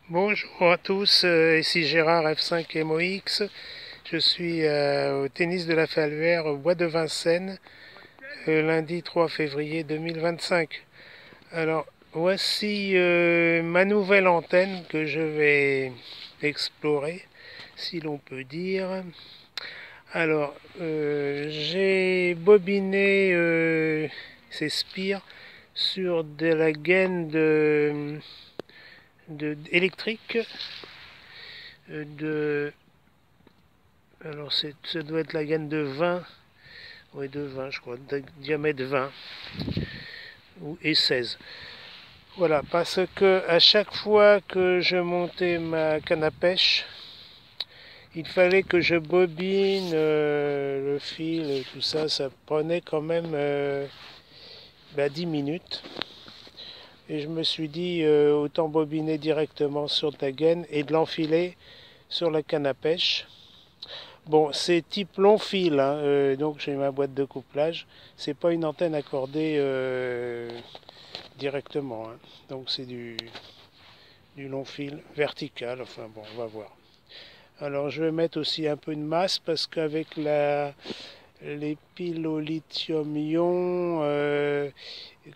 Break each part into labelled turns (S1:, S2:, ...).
S1: Bonjour à tous, ici Gérard F5 MOX. Je suis au tennis de la Falluère au bois de Vincennes, lundi 3 février 2025. Alors, voici ma nouvelle antenne que je vais explorer, si l'on peut dire. Alors, j'ai bobiné ces spires sur de la gaine électrique de alors ça doit être la gaine de 20, ouais, de 20 je crois, de diamètre 20 et 16. Voilà, parce que à chaque fois que je montais ma canne à pêche, il fallait que je bobine le fil et tout ça, ça prenait quand même 10 minutes. Et je me suis dit, autant bobiner directement sur ta gaine et de l'enfiler sur la canne à pêche. Bon, c'est type long fil, hein, donc j'ai ma boîte de couplage. C'est pas une antenne accordée directement, hein. Donc c'est du long fil vertical. Enfin bon, on va voir. Alors je vais mettre aussi un peu de masse parce qu'avec les piles au lithium-ion,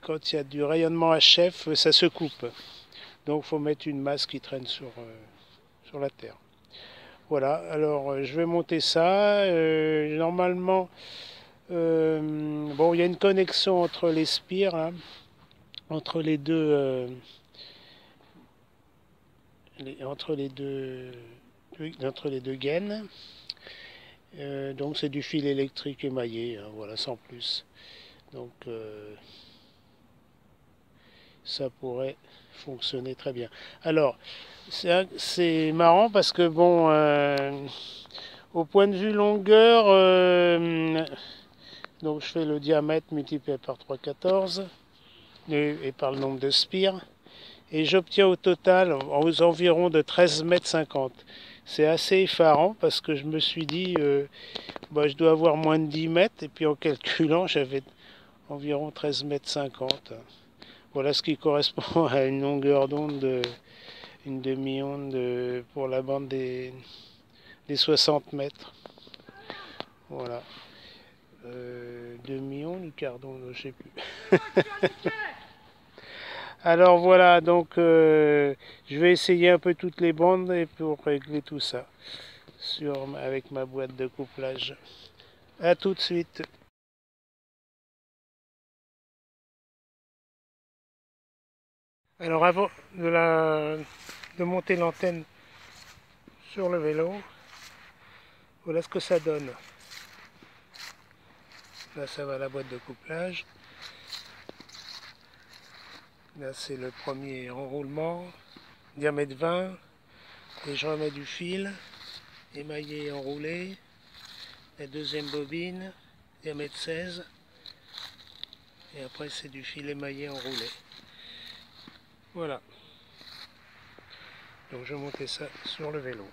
S1: quand il y a du rayonnement HF, ça se coupe. Donc il faut mettre une masse qui traîne sur la terre. Voilà, alors je vais monter ça. Normalement, bon, il y a une connexion entre les spires, hein, entre les deux, entre les deux gaines. Donc c'est du fil électrique émaillé, hein, voilà, sans plus. Donc ça pourrait fonctionner très bien. Alors, c'est marrant parce que bon, au point de vue longueur, donc je fais le diamètre multiplié par 3,14 et par le nombre de spires. Et j'obtiens au total aux environs de 13,50 m. C'est assez effarant parce que je me suis dit, je dois avoir moins de 10 mètres. Et puis en calculant, j'avais environ 13,50 m. Voilà ce qui correspond à une longueur d'onde une demi-onde pour la bande des 60 mètres. Voilà. Demi-onde ou quart d'onde, je sais plus. Alors voilà, donc je vais essayer un peu toutes les bandes et pour régler tout ça avec ma boîte de couplage. A tout de suite. Alors avant de monter l'antenne sur le vélo, voilà ce que ça donne. Là ça va la boîte de couplage. Là c'est le premier enroulement, diamètre 20, et je remets du fil, émaillé et enroulé. La deuxième bobine, diamètre 16, et après c'est du fil émaillé enroulé. Voilà. Donc je montais ça sur le vélo.